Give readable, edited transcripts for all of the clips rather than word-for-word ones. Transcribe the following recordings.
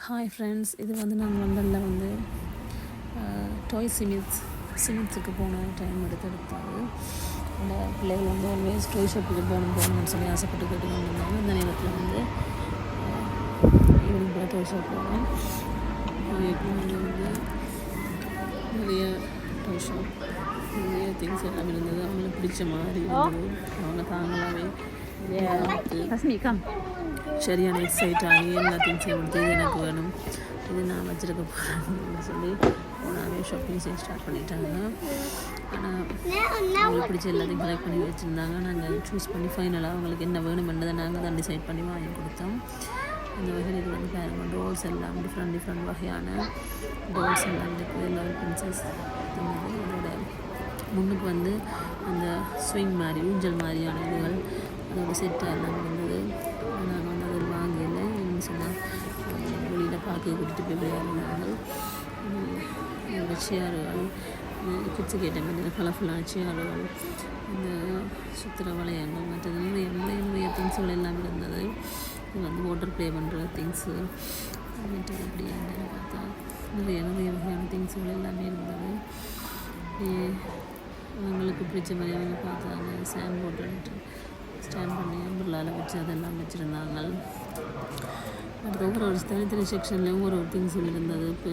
Hi friends, இது வந்து நான் லண்டனில் வந்து டாய் சிமித்ஸுக்கு போன டைம் எடுத்தாரு. அந்த பிள்ளைகள் வந்து ஆல்வேஸ் டாய் ஷாப்புக்கு போகணும்னு சொல்லி ஆசைப்பட்டு கேட்டு வந்திருந்தாங்க. அந்த நேரத்தில் வந்து ஈவினிங் கூட டாய் ஷாப் போனோம். வந்து நிறைய டாய் ஷாப், நிறைய திங்ஸ் எல்லாம் இருந்தது. அவங்களுக்கு பிடிச்ச மாதிரி இருந்தது. அவங்க தாங்களாகவே சரியான எக்ஸைட் ஆகி எல்லா திங்ஸையும் கொடுத்து இது எனக்கு வேணும், இது நான் வச்சுருக்க போகிறேன்னு சொல்லி போனாவே ஷாப்பிங் செய்ய ஸ்டார்ட் பண்ணிட்டாங்க. ஆனால் அவங்களுக்கு பிடிச்ச எல்லாத்தையும் கலெக்ட் பண்ணி வச்சுருந்தாங்க. நாங்கள் சூஸ் பண்ணி ஃபைனலாக அவங்களுக்கு என்ன வேணுமென்றதை நாங்கள் தான் டிசைட் பண்ணி வாங்கி கொடுத்தோம். இந்த வகையில் இது வந்து பாருங்க, டோல்ஸ் எல்லாம் டிஃப்ரெண்ட் வகையான டோல்ஸ் எல்லாம் இருக்குது. எல்லாரும் பிரின்சஸ் இருந்தது. அதோட முன்னுக்கு வந்து அந்த ஸ்விங் மாதிரி ஊஞ்சல் மாதிரியான இதுகள் அதோட செட்டாக எல்லாம் இருந்தது. நாங்கள் வந்து அதில் வாங்கல என்ன சொன்னால் வெளியில் பார்க்க கூட்டிகிட்டு போய் விளையாடினாங்க. என்னோட சேர்கள், கிட்ஸுக்கு ஏற்ற மாதிரி கலர்ஃபுல்லான சேர்கள், இந்த சுத்திர வளையங்கள், மற்றது நிறைய திங்ஸுகள் எல்லாம் இருந்தது. இது வந்து வாட்டர் ப்ளே பண்ணுற திங்ஸு, மற்றது எப்படி என்னென்னு பார்த்தா நிறைய வகையான திங்ஸுகள் எல்லாமே இருந்தது. அவங்களுக்கு பிடிச்ச மாதிரி அவங்க பார்த்தாங்க. சாண்ட் பாட்டில் ஸ்டாண்ட் பண்ணி அம்பர்லாவில் வச்சு அதெல்லாம் வச்சுருந்தாங்க. அடுத்து ஒவ்வொரு தனித்தனி செக்ஷன்லேயும் ஒரு திங்ஸ் இருந்தது. இப்போ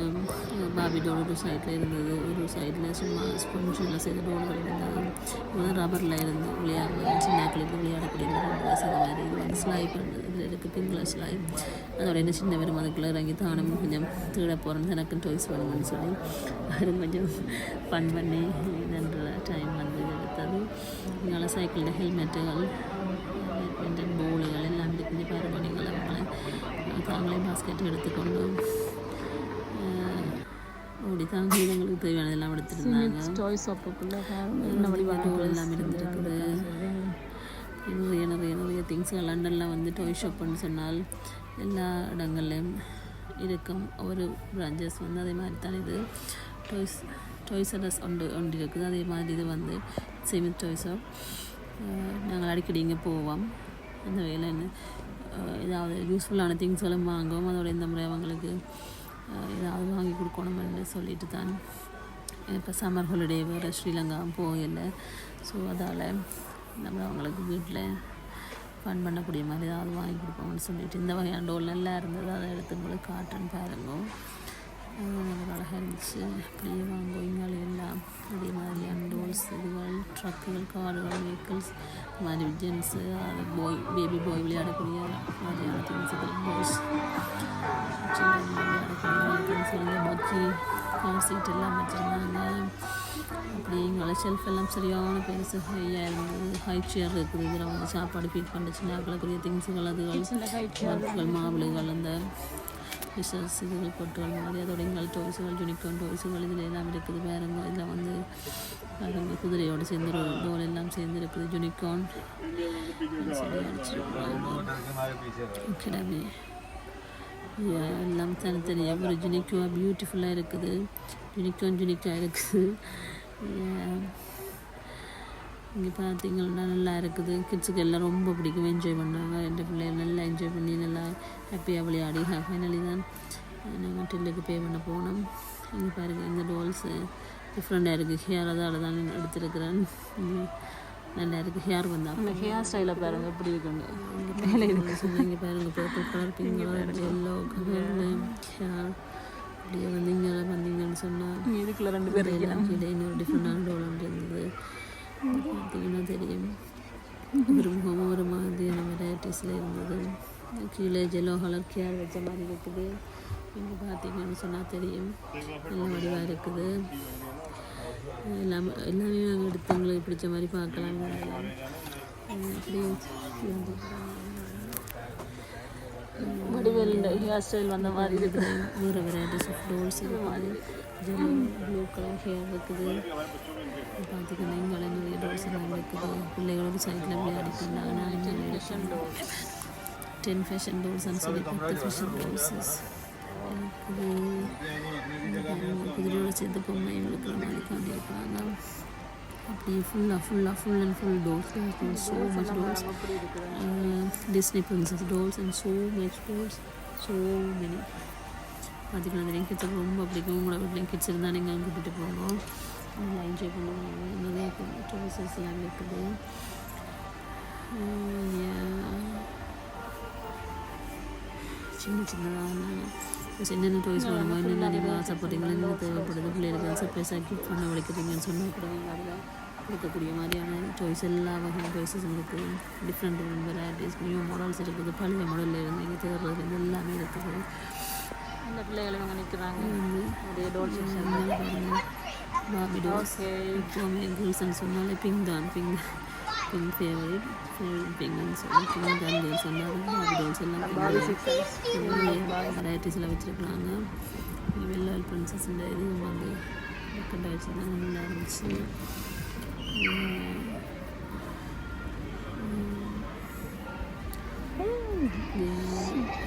பாபி டோல் ஒரு சைடில் இருந்தது, ஒரு சைடில் சும்மா ஸ்பொன்ஷனில் செய்த டோல்கள் இருந்தது. இது வந்து ரப்பரில் இருந்து சின்னாக்களுக்கு விளையாடக்கூடிய ட்ரெஸ் அந்த மாதிரி. இது வந்து ஸ்லைப் இருந்தது. இதில் இருக்குது பிங்க் கலர் ஸ்லைப். அதோட என்ன சின்ன வெறும் அதுக்குள்ளே இறங்கி தானும் கொஞ்சம் தேட போகிறேன்னு எனக்கு டாய்ஸ் வேணும்னு சொல்லி அது கொஞ்சம் ஃபன் பண்ணி நன்ற டைம் வந்து எடுத்தது. இதனால் சைக்கிளில் ஹெல்மெட்டுகள், பேட்மிண்டன் போலுகள் எல்லாம் இருக்குது. பாருங்கள், நீங்கள் அவங்களை தாங்களே பாஸ்கெட் எடுத்துக்கொண்டு ஓடி தாங்க எங்களுக்கு தேவையானதெல்லாம் எடுத்துருந்தாங்க. டாய் ஷாப்புக்குள்ளே எல்லாம் இருந்துருக்குது. நிறைய திங்ஸ்கள். லண்டனில் வந்து டாய் ஷாப்புன்னு சொன்னால் எல்லா இடங்கள்லையும் இருக்கும். ஒரு பிரான்ச்சஸ் வந்து அதே மாதிரி தான். இது டாய்ஸ் ஒன்று இருக்குது. அதே மாதிரி இது வந்து சிமித் டாய் ஷாப். நாங்கள் அடிக்கடி இங்கே போவோம். அந்த வேலைன்னு ஏதாவது யூஸ்ஃபுல்லான திங்ஸ்களும் வாங்குவோம். அதோட இந்த முறை அவங்களுக்கு ஏதாவது வாங்கி கொடுக்கணும்னு சொல்லிட்டு தான் இப்போ சம்மர் ஹாலிடே வேறு ஸ்ரீலங்கா போகலை. ஸோ அதால் நம்ம அவங்களுக்கு வீட்டில் ஃபன் பண்ணக்கூடிய மாதிரி ஏதாவது வாங்கி கொடுப்போம்னு சொல்லிட்டு இந்த வகையான டோல் நல்லா இருந்தது. அதை எடுத்து உங்களுக்கு காட்டுன்னு பாருங்க. நல்லா அழகாக இருந்துச்சு. அப்படியே வாங்குவீங்க எல்லாம் அதே மாதிரியான டோல்ஸ், இதுகள், ட்ரக்குகள், கார்கள், வெஹிக்கிள்ஸ், இந்த மாதிரி ஜென்ஸு, அது பேபி பாய் விளையாடக்கூடிய மாதிரியான திங்ஸுகள், பாய்ஸ் சில்ட்ரன் விளையாடக்கூடிய திங்ஸ், இந்த மக்கி கார் சீட் எல்லாம் வச்சுருந்தாங்க. அப்படி எங்களை ஷெல்ஃப் எல்லாம் சரியான பெருசு ஹையாக இருந்தது. ஹை சேர் இருக்குது. இதில் வந்து சாப்பாடு ஃபீட் பண்ணுச்சுன்னா அக்களைக்குரிய திங்ஸுகள், அதுகள், மாவுளுகள், அந்த ஃபிஷர்ஸ், இதுகள், பொட்டுகள் மாதிரி. அதோட எங்கள் டாய்ஸுகள், யூனிகார்ன் டாய்ஸுகள் இதில் எல்லாம் இருக்குது. வேறுங்க இதில் வந்து வேறுங்க குதிரையோடு சேர்ந்து ஒரு டோல் எல்லாம் சேர்ந்து இருக்குது. யூனிகார்ன் சொல்லி அடிச்சிருக்காங்க. எல்லாம் தனித்தனியாக ஒரு யூனிக்காக பியூட்டிஃபுல்லாக இருக்குது. யூனிக்காக இருக்குது. இங்கே பார்த்தீங்கன்னா நல்லா இருக்குது. கிட்ஸுக்கு எல்லாம் ரொம்ப பிடிக்கும், என்ஜாய் பண்ணாங்க. ரெண்டு பிள்ளைகள் நல்லா என்ஜாய் பண்ணி நல்லா ஹாப்பியாக விளையாடி ஃபைனலி தான் நாங்கள் டில்லுக்கு பே பண்ண போனோம். இங்கே பாருங்கள், இந்த டோல்ஸு டிஃப்ரெண்ட்டாக இருக்குது. ஹேர் அதால் தான் எடுத்துருக்கிறேன். நல்லா இருக்குது. ஹேர் வந்தால் ஹேர் ஸ்டைலாக பாருங்கள் எப்படி இருக்குங்க. இங்கே பாருங்கள், purple colour, pink colour, yellow colour hair. அப்படியே வந்தீங்கன்னு சொன்னால் இதுக்குள்ள 2 பேர் கீழே இன்னொரு டிஃப்ரெண்டான டோல் ஒன்று இருந்தது. பார்த்தீங்கன்னா தெரியும், ஒரு மாதிரியான வெரைட்டிஸில் இருந்தது. கீழே ஜெல்லோ கலர் கேர் வச்ச மாதிரி இருக்குது. இங்கே பார்த்தீங்கன்னு சொன்னால் தெரியும், நல்ல வடிவாக இருக்குது. எல்லாமே நாங்கள் எடுத்து உங்களுக்கு பிடிச்ச மாதிரி பார்க்கலாம். அப்படியே வடிவேல் ஹேர் ஸ்டைல் வந்த மாதிரி இருக்குது. வேறு வெரைட்டிஸ் ஆஃப் டோல்ஸ் இருக்குது. ஜெல்லோ ப்ளூ கலர் ஹேர் இருக்குது. பார்த்திங்கன்னா இங்கே நிறைய டோல்ஸ் எல்லாம் இருக்குது. பிள்ளைகளோட சைடில் விளையாடிட்டுருந்தாங்க. 10 ஃபேஷன் டோல்ஸ்ன்னு சொல்லி 10 ஃபேஷன் டோல்ஸஸ் இருக்குது. குதிரையோட சேர்த்து பொம்மை இருக்கிற மாதிரி காட்டியிருப்பாங்க. அப்படியே full and full tolls. So much tolls. Disney princess dolls and so much dolls. So many. பார்த்துக்கலாம் தெரியும். கிட்ஸுக்கு ரொம்ப பிடிக்கும். உங்களோட வீட்லேயும் கிட்ஸ் இருந்தால் நீங்கள் கூட்டிகிட்டு போகணும், நல்லா என்ஜாய் பண்ணுவாங்க. நிறைய டாய்ஸஸ்லாம் இருக்குது. சின்ன சின்னதாக என்னென்ன டாய்ஸ் வேணுமோ, என்னென்ன நீங்கள் ஆசைப்படுறீங்களோ, என்ன தேவைப்படுது, பிள்ளைகளுக்கு சர்ப்ரைஸாக கிஃப்ட் பண்ண வலிக்கிறீங்கன்னு சொன்னால் கூட நீங்கள் அதில் கொடுக்கக்கூடிய மாதிரியான டாய்ஸ் எல்லா வகையான டாய்ஸஸும் இருக்குது. டிஃப்ரெண்ட் வெரைட்டிஸ், நியூ மாடல்ஸ் இருக்குது. பழைய மாடலில் இருந்து நீங்கள் தேடுறது எல்லாமே இருக்குது. இந்த பிள்ளைகளை அவங்க நிற்கிறாங்க பாபி டால்ஸ். எப்போவுமே கேர்ள்ஸ்ன்னு சொன்னாலே பிங்க் தான், பிங்க் ஃபேவரட் பிங்க்னு சொல்லி பிங்க் தான் கேர்ள்ஸ் சொன்னாலும் பாபி டால்ஸ் எல்லாம் வெரைட்டிஸில் வச்சுருக்குறாங்க. வெள்ளை பிரின்சஸ் இந்த இதுவும் வந்து கண்டாக வச்சுருந்தாங்க, நல்லா இருந்துச்சு.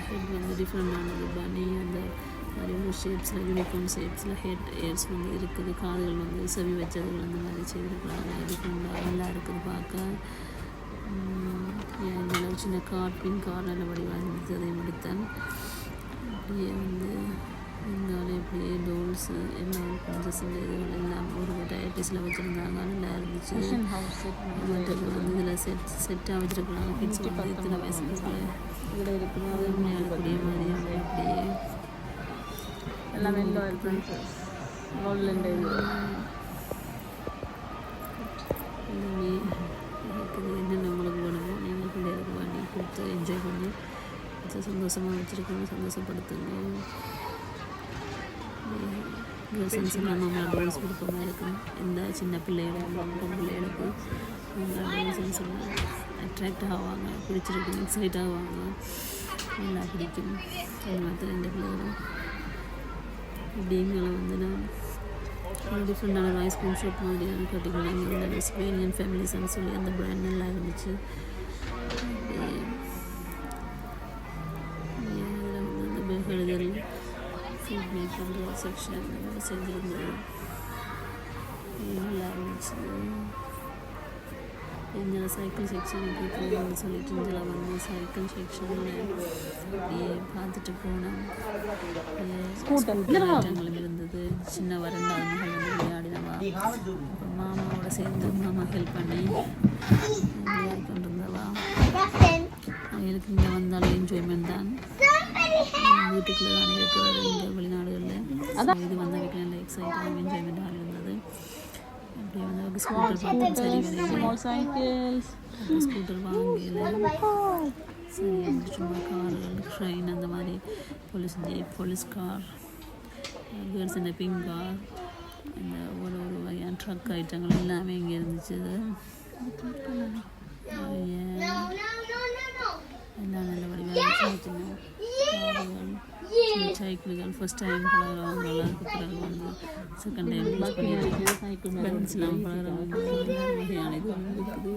ஹெட் வந்து டிஃப்ரெண்டானது பனி, அந்த மாதிரி ஒரு ஷேப்ஸில் யூனிஃபார்ம் ஷேப்ஸில் ஹெட் ஏர்ஸ் வந்து இருக்குது. காதுகள் வந்து செவி வச்சதுகள் அந்த மாதிரி செய்திருக்கிறாங்க. டிஃப்ரெண்டாக நல்லா இருக்குது பார்க்க. நல்ல சின்ன கார், பின் கார் நல்ல வடிவாக இருந்துச்சு. அதையும் எடுத்தேன். அப்படியே வந்து இருந்தாலும் இப்படியே டோல்ஸு எல்லாம் பிரின்சஸ் இதுகள் எல்லாம் ஒரு வெரைட்டிஸில் வச்சுருந்தாங்க, நல்லா இருந்துச்சு. மற்றது வந்து இதில் செட்டாக வச்சுருக்கலாம். கிட்ஸ் வந்து இத்தனை வயசுக்கு இதில் இருக்கும்போது விளையாடக்கூடிய மாதிரியான அப்படியே எல்லாம் எல்லாமே இருக்குது. என்னென்ன உங்களுக்கு வேணுமோ நீங்கள் பிள்ளைகளுக்கு வாங்கி கொடுத்து என்ஜாய் பண்ணி சந்தோஷமாக வச்சுருக்கோங்க, சந்தோஷப்படுத்துங்க. கேர்ள்ஸ் நம்ம டான்ஸ் கொடுக்குற மாதிரி இருக்கும். எந்த சின்ன பிள்ளைகளுக்கு பிள்ளைகளுக்கு டான்ஸ் அட்ராக்ட் ஆவாங்க, பிடிச்சிருக்கு, எக்ஸைட் ஆவாங்க, நல்லா பிடிக்கும். அது மாதிரி ரெண்டு பிள்ளைகளும் அப்படிங்களை வந்து நான் டிஃப்ரெண்டான ஐஸ்கிரீம் ஷாப் மாதிரியான கட்டிக்கலாம். இந்த ஸ்பெயினியன் ஃபேமிலிஸ்ன்னு சொல்லி அந்த பிராண்ட் நல்லா இருந்துச்சு. இதில் வந்து அந்த எழுதல் ஃபுட் மேக் பண்ணுற செக்ஷன் செஞ்சுருந்தது, நல்லா இருந்துச்சு. இந்த சைக்கிள் செக்ஷனுக்கு போகணும்னு சொல்லிட்டு இதில் வந்து சைக்கிள் செக்ஷனில் அப்படியே பார்த்துட்டு போனோம். ஐட்டங்களும் இருந்தது. சின்ன வரண்டாத மகள் வந்து விளையாடினவா, அப்புறம் மாமாவோட சேர்ந்து மாமா ஹெல்ப் பண்ணி விளையாடி கொண்டு இருந்தவா. அவங்களுக்கு இங்கே வந்தாலும் என்ஜாய்மெண்ட் தான். வீட்டுக்குள்ளே தான் இருக்கிறது இந்த வெளிநாடுகளில். இது வந்த வீட்டில் நல்ல எக்ஸைட்டாக என்ஜாய்மெண்ட்டாக இருந்தது. அப்படியே வந்து ஸ்கூட்டர் பார்த்தோம். ஸ்கூட்டர் வாங்கல சரி, சும்மா கார்கள், ட்ரெயின் அந்த மாதிரி police jeep, police car, girls இந்த பிங்க் கார், இந்த ஒரு வகையான ட்ரக் ஐட்டங்கள் எல்லாமே இங்கே இருந்துச்சு. எல்லாம் நல்ல வடிவாக சின்ன சின்ன கார்கள், சைக்கிள்கள். ஃபஸ்ட் டைம் பழகிறவங்களாம் பிறகு வந்து செகண்ட் டைம் யூஸ் பண்ணிட்டு சைக்கிள் பேரண்ட்ஸ்லாம் பழகிறவங்க வகையான இது இருக்குது.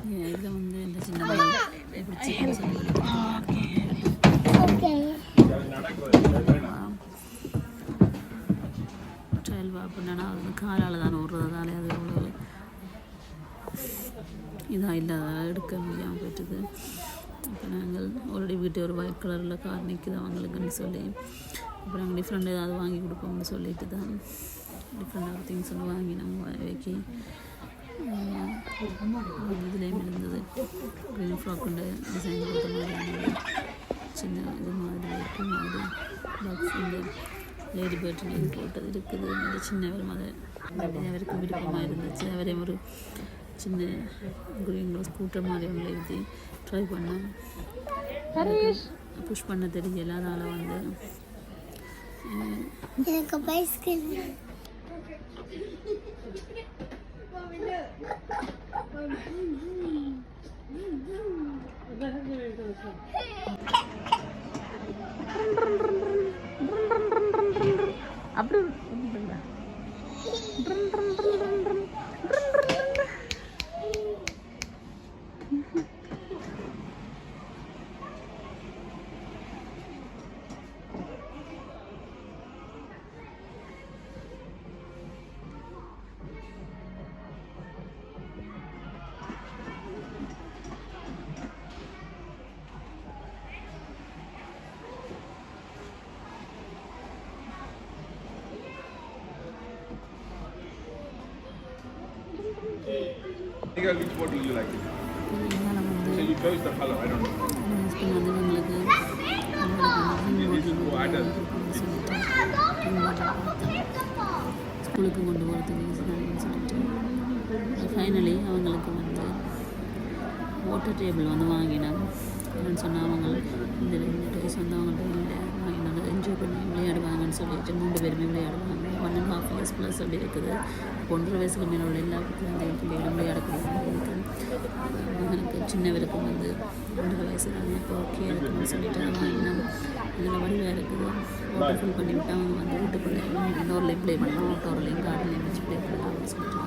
இதில் வந்து இந்த சின்ன பிடிச்சி ட்ரையல் அப்படின்னா அது வந்து காலால் தான் ஓடுறதாலே அது எவ்வளோ இதாக இல்லாத எடுக்க முடியாமல் போயிட்டுது. இப்போ நாங்கள் ஆல்ரெடி வீட்டு ஒரு ஒயிட் கலரில் கார் நிற்குது அவங்களுக்குன்னு சொல்லி, அப்புறம் நாங்கள் டிஃப்ரெண்ட் ஏதாவது வாங்கி கொடுப்போம்னு சொல்லிட்டு தான் டிஃப்ரெண்டான திங்ஸ் ஒன்று வாங்கி நாங்கள் வைக்கி இதுலேயும் இருந்தது. க்ரீன் ஃப்ராக்குண்டு டிசைன் கொடுத்த மாதிரியான சின்ன இது மாதிரி இருக்கும். அது பாக்ஸ் இந்த லேடி பேர்ட்னு இது போட்டது இருக்குது. இந்த சின்னவர் அதை அவருக்கு விருப்பமாக இருந்துச்சு. அவரே ஒரு சின்ன க்ரீன் ஸ்கூட்டர் மாதிரி ஒன்று எழுதி ட்ரை பண்ணேன். புஷ் பண்ண தெரியல, அதனால் வந்து எனக்கு பைஸ்கில் அப்படி girl, which bottle you like? இதனால் வந்து So you chose the color. I don't know. Husband வந்து எங்களுக்கு ஸ்கூலுக்கு கொண்டு போகிறதுக்கு ஈஸியாக சொல்லிட்டு ஃபைனலி அவங்களுக்கு வந்து வாட்டர் டேபிள் வந்து வாங்கினேன். என்னென்னு சொன்னால் அவங்க இந்த 2 டாய்ஸ் வந்து அவங்கள்ட்ட இல்லை வாங்கினாங்க, என்ஜாய் பண்ணி விளையாடுவாங்கன்னு சொல்லிட்டு 3 பேருமே விளையாடுவாங்க. 1.5 years ப்ளஸ் அப்படி இருக்குது. 1.5 வயசுக்கு மேலே உள்ள எல்லா குழந்தைகளுக்கும் விளையாடக்கூடிய மாதிரி இருக்குது. மகனுக்கு சின்னவருக்கு வந்து 2 வயசு தான், இப்போ ஓகே இருக்குன்னு சொல்லிட்டு அதை வாங்கினோம். இதில் வடிவாக இருக்குது. வாட்டர் ஃபில் பண்ணி விட்டு அவங்க வந்து வீட்டுக்குள்ளே இண்டோர்லேயும் ப்ளே பண்ணலாம், அவுட்டோர்லேயும் கார்டன்லேயும் வச்சு ப்ளே பண்ணலாம் அப்படின்னு சொல்லிட்டு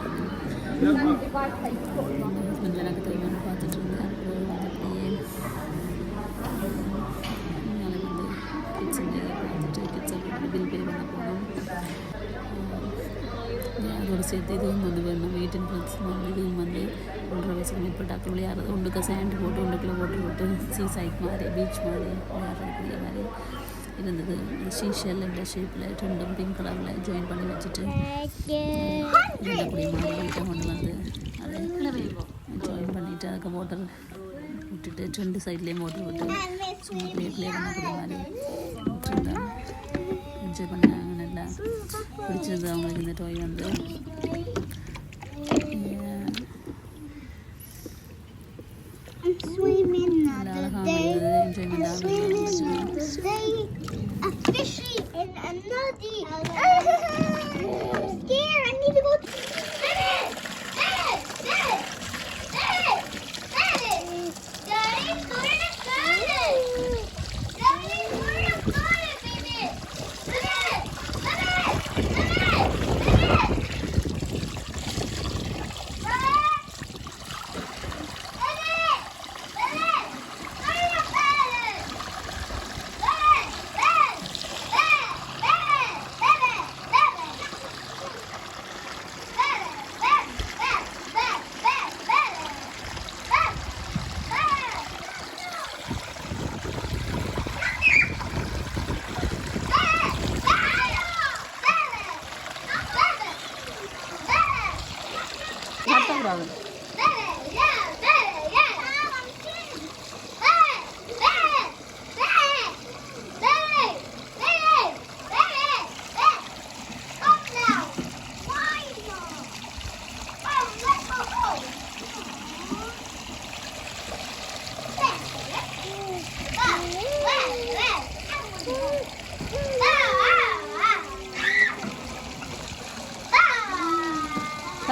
எங்கள் ஹஸ்பண்ட் எனக்கு தெரியுமான்னு பார்த்துட்டு இருந்தேன். அப்புறம் வந்து அப்படியே அதனால் வந்து கிட்ஸுங்க பார்த்துட்டு கிட்ஸை பில் பே பண்ண போனோம். அதோடு சேர்த்து இதுவும் வந்து வேணும். 18 ப்ளஸ் வந்து இதுவும் வந்து 1.5 வயசுக்கு மேற்பட்டாக்கள் விளையாடுறது. ஒன்றுக்கு சேண்டு போட்டு 1 வாட்டர் போட்டு சீசைட் மாதிரி பீச் மாதிரி விளையாடுறதுக்குரிய மாதிரி இருந்தது. ஷீஷல் இந்த ஷேப்பில் 2 பிங்க் கலரில் ஜாயின் பண்ணி வச்சுட்டு இருந்தக்கூடிய மாதிரி வீட்டை கொண்டு வந்து அதை ஜாயின் பண்ணிவிட்டு அதுக்கு வாட்டர் விட்டுட்டு 2 சைட்லேயும் வாட்டர் விட்டு சும்மா ப்ளே பண்ணக்கூடிய மாதிரி விட்டுருந்தேன். என்ஜாய் பண்ணாங்க. நல்லா பிடிச்சிருந்தது அவங்களுக்கு இந்த டாய் வந்து. நல்லா அழகாக இருந்தது. Enjoyment A fishy in a nutty. Scared. I need to go to